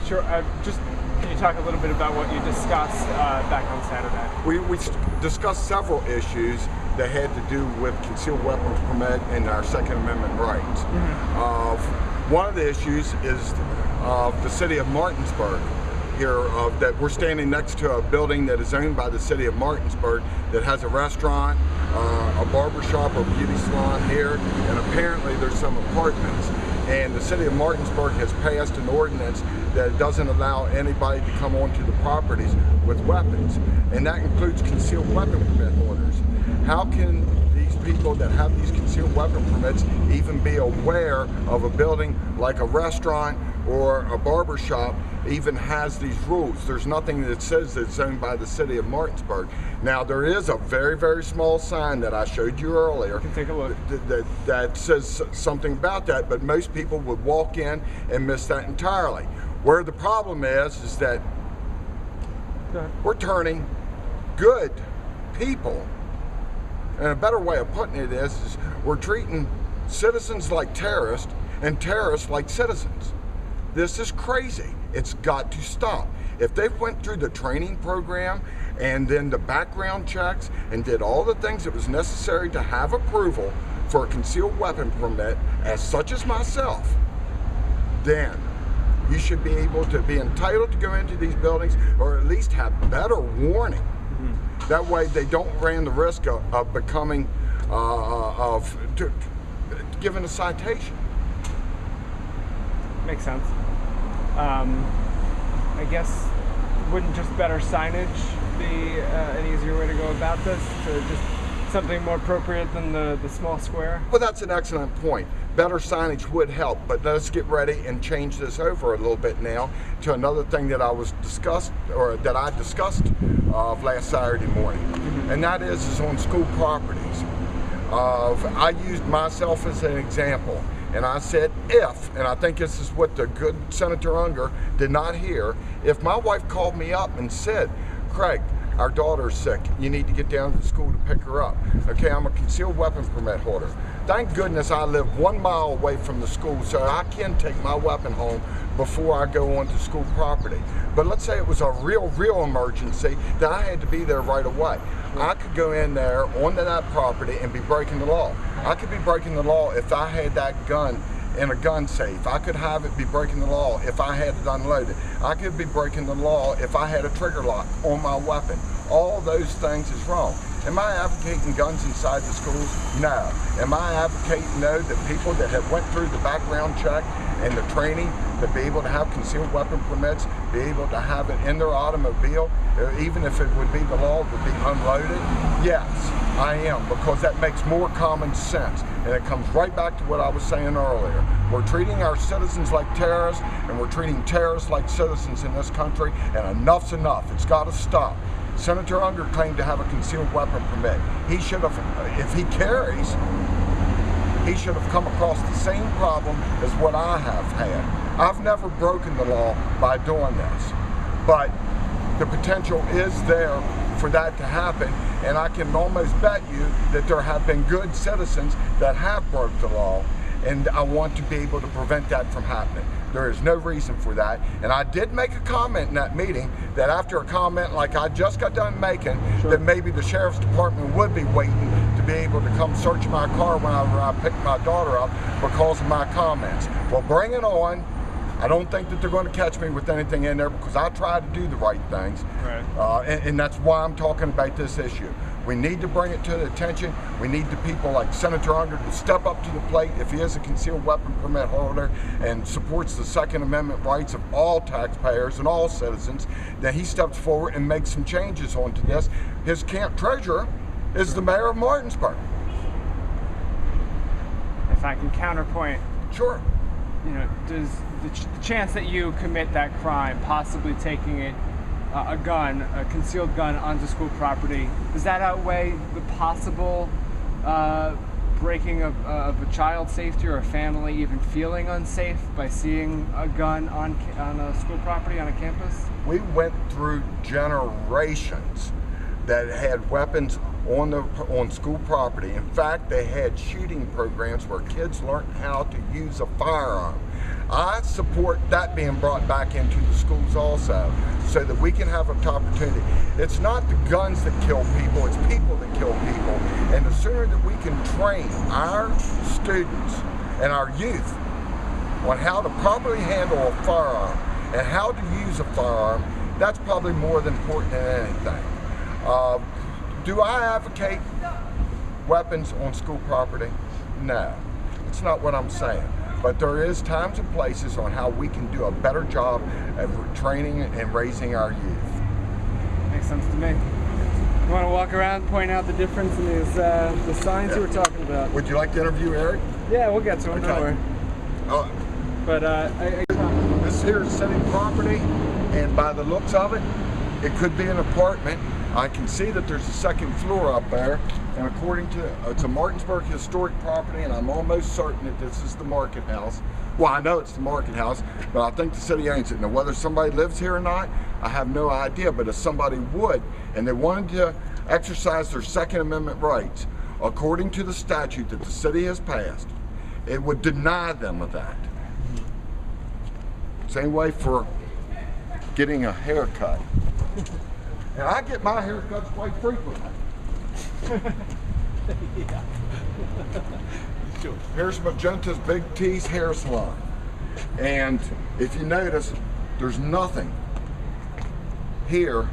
Sure. Can you talk a little bit about what you discussed back on Saturday? We discussed several issues that had to do with concealed weapons permit and our Second Amendment rights. One of the issues is the city of Martinsburg here, that we're standing next to a building that is owned by the city of Martinsburg that has a restaurant, a barber shop or beauty salon here, and apparently there's some apartments. And the city of Martinsburg has passed an ordinance that doesn't allow anybody to come onto the properties with weapons, and that includes concealed weapon permit holders. How can these people that have these concealed weapon permits even be aware of a building like a restaurant or a barber shop even has these rules? There's nothing that says it's owned by the city of Martinsburg. Now there is a very, very small sign that I showed you earlier. You can take a look. That says something about that, but most people would walk in and miss that entirely. Where the problem is that we're turning good people, and a better way of putting it is we're treating citizens like terrorists and terrorists like citizens. This is crazy. It's got to stop. If they went through the training program and then the background checks and did all the things that was necessary to have approval for a concealed weapon permit, as such as myself, then you should be able to be entitled to go into these buildings, or at least have better warning. That way they don't run the risk of becoming, given a citation. Makes sense. I guess, wouldn't just better signage be an easier way to go about this? To just something more appropriate than the small square? Well, that's an excellent point. Better signage would help, but let's get ready and change this over a little bit now to another thing that I discussed last Saturday morning, and that is on school properties. I used myself as an example, and I said if, and I think this is what the good Senator Unger did not hear, if my wife called me up and said, Craig, our daughter's sick, you need to get down to the school to pick her up. Okay, I'm a concealed weapon permit holder. Thank goodness I live 1 mile away from the school, so I can take my weapon home before I go onto school property. But let's say it was a real emergency that I had to be there right away. I could go in there onto that property and be breaking the law. I could be breaking the law if I had that gun in a gun safe. I could have it be breaking the law if I had it unloaded. I could be breaking the law if I had a trigger lock on my weapon. All those things is wrong. Am I advocating guns inside the schools? No. Am I advocating, no, that people that have went through the background check and the training to be able to have concealed weapon permits, be able to have it in their automobile, even if it would be the law to be unloaded? Yes, I am, because that makes more common sense. And it comes right back to what I was saying earlier. We're treating our citizens like terrorists, and we're treating terrorists like citizens in this country, and enough's enough. It's got to stop. Senator Unger claimed to have a concealed weapon permit. He should have, if he carries, he should have come across the same problem as what I have had. I've never broken the law by doing this, but the potential is there for that to happen, and I can almost bet you that there have been good citizens that have broke the law, and I want to be able to prevent that from happening. There is no reason for that, and I did make a comment in that meeting that after a comment like I just got done making, that maybe the Sheriff's Department would be waiting to be able to come search my car whenever I pick my daughter up because of my comments. Well, bring it on. I don't think that they're going to catch me with anything in there because I try to do the right things. Right. And that's why I'm talking about this issue. We need to bring it to the attention. We need the people like Senator Unger to step up to the plate if he is a concealed weapon permit holder and supports the Second Amendment rights of all taxpayers and all citizens, that he steps forward and makes some changes onto this. His camp treasurer is the mayor of Martinsburg. If I can counterpoint. Sure. You know, does the chance that you commit that crime, possibly taking it, a concealed gun onto school property, does that outweigh the possible breaking of a child's safety or a family even feeling unsafe by seeing a gun on a school property, on a campus? We went through generations that had weapons on school property. In fact, they had shooting programs where kids learned how to use a firearm. I support that being brought back into the schools also, so that we can have an opportunity. It's not the guns that kill people, it's people that kill people. And the sooner that we can train our students and our youth on how to properly handle a firearm and how to use a firearm, that's probably more than important than anything. Do I advocate weapons on school property? No, it's not what I'm saying. But there is times and places on how we can do a better job of training and raising our youth. Makes sense to me. You want to walk around, point out the difference in these the signs you were talking about? Would you like to interview Eric? Yeah, we'll get to him. Okay. Don't worry. But this here is city property, and by the looks of it, it could be an apartment. I can see that there's a second floor up there, and according to, it's a Martinsburg historic property, and I'm almost certain that this is the market house. Well, I know it's the market house, but I think the city owns it. Now, whether somebody lives here or not, I have no idea, but if somebody would, and they wanted to exercise their Second Amendment rights, according to the statute that the city has passed, it would deny them of that. Same way for getting a haircut. And I get my haircuts quite frequently. yeah. Sure. Here's Magenta's Big T's hair salon. And if you notice, there's nothing here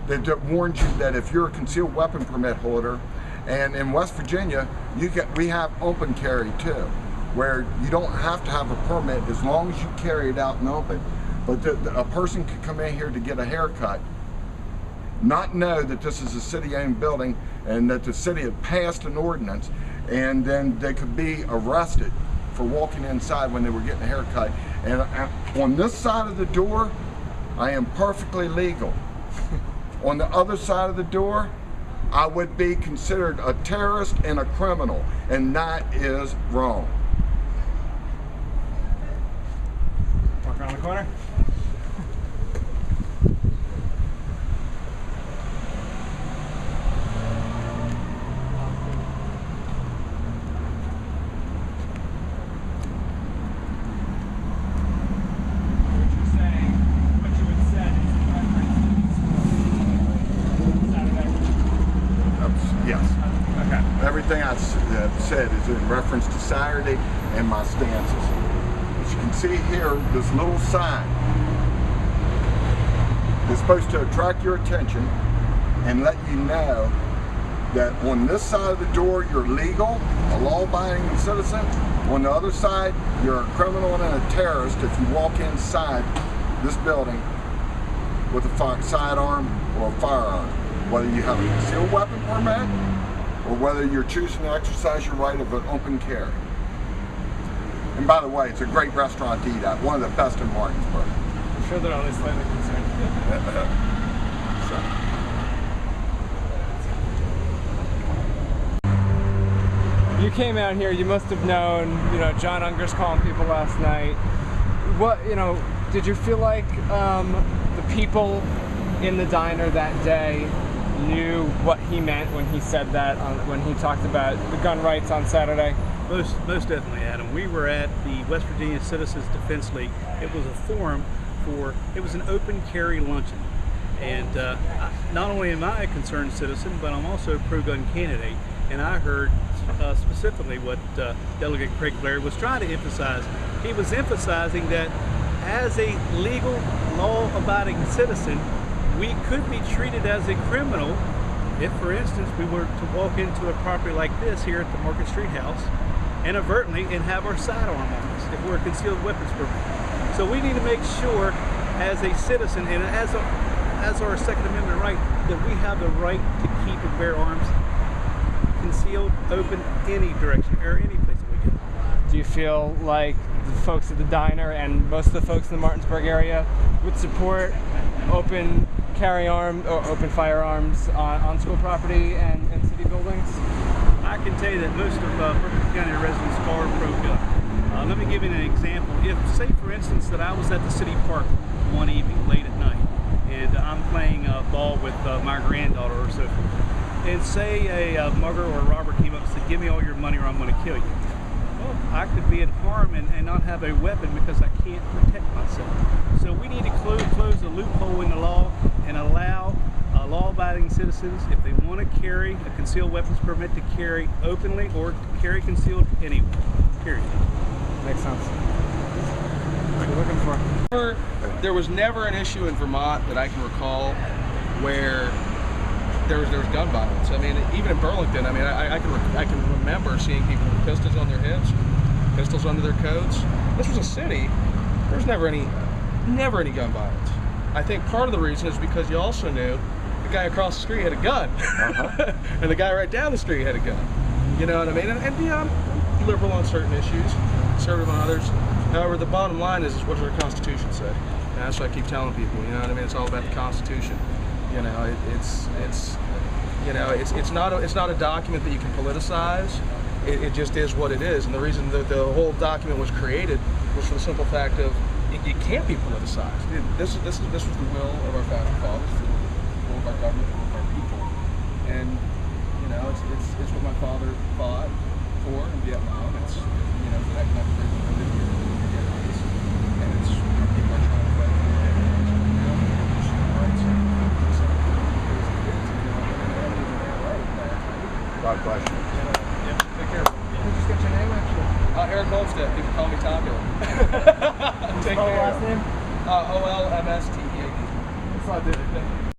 that warns you that if you're a concealed weapon permit holder, and in West Virginia, we have open carry too, where you don't have to have a permit as long as you carry it out in open. But a person could come in here to get a haircut, not know that this is a city-owned building and that the city had passed an ordinance, and then they could be arrested for walking inside when they were getting a haircut. And on this side of the door, I am perfectly legal. On the other side of the door, I would be considered a terrorist and a criminal, and that is wrong. Walk around the corner. Everything I said is in reference to Saturday and my stances. As you can see here, this little sign is supposed to attract your attention and let you know that on this side of the door you're legal, a law-abiding citizen. On the other side, you're a criminal and a terrorist if you walk inside this building with a sidearm or a firearm, whether you have a concealed weapon permit or whether you're choosing to exercise your right of an open carry. And by the way, it's a great restaurant to eat at, one of the best in Martinsburg. I'm sure they're only slightly concerned. You came out here, you must have known, John Unger's calling people last night. What, did you feel like the people in the diner that day knew what he meant when he said that, when he talked about the gun rights on Saturday? Most definitely, Adam. We were at the West Virginia Citizens Defense League. It was a forum it was an open carry luncheon. And not only am I a concerned citizen, but I'm also a pro-gun candidate. And I heard specifically what Delegate Craig Blair was trying to emphasize. He was emphasizing that as a legal, law-abiding citizen, we could be treated as a criminal if, for instance, we were to walk into a property like this here at the Market Street House inadvertently and have our sidearm on us if we're a concealed weapons permit. So we need to make sure as a citizen and as our Second Amendment right that we have the right to keep and bear arms concealed, open, any direction or any place that we go. Do you feel like the folks at the diner and most of the folks in the Martinsburg area would support open carry arm or open firearms on school property and city buildings? I can tell you that most of Berkeley County residents are pro-gun. Let me give you an example. If, say for instance, that I was at the city park one evening late at night and I'm playing ball with my granddaughter or so forth, and say a mugger or a robber came up and said, "Give me all your money or I'm going to kill you." Well, myself, I could be at harm and not have a weapon because I can't protect myself. So we need to close the loophole in the law and allow law-abiding citizens, if they want to carry a concealed weapons permit, to carry openly or to carry concealed anywhere. Period. Makes sense. What are you looking for? There was never an issue in Vermont that I can recall where there was gun violence. I mean, even in Burlington, I mean, I can remember seeing people with pistols on their hips, pistols under their coats. This was a city. There was never any gun violence. I think part of the reason is because you also knew the guy across the street had a gun, and the guy right down the street had a gun. You know what I mean? And yeah, I'm liberal on certain issues, conservative on others. However, the bottom line is what does our Constitution say? And that's what I keep telling people. You know what I mean? It's all about the Constitution. You know, it's not a document that you can politicize. It just is what it is. And the reason that the whole document was created was for the simple fact of it can't be politicized. This was the will of our founding fathers, the will of our government, the will of our people. And you know, it's what my father fought for in Vietnam. It's the economic freedom of the Vietnamese, and it's people are trying to fight for rights. God bless you. Yeah, take care. Can you just get your name actually? Eric Holmstead. People call me Taco. Take Spell the care. last name? OLMSTEAD. That's all I did.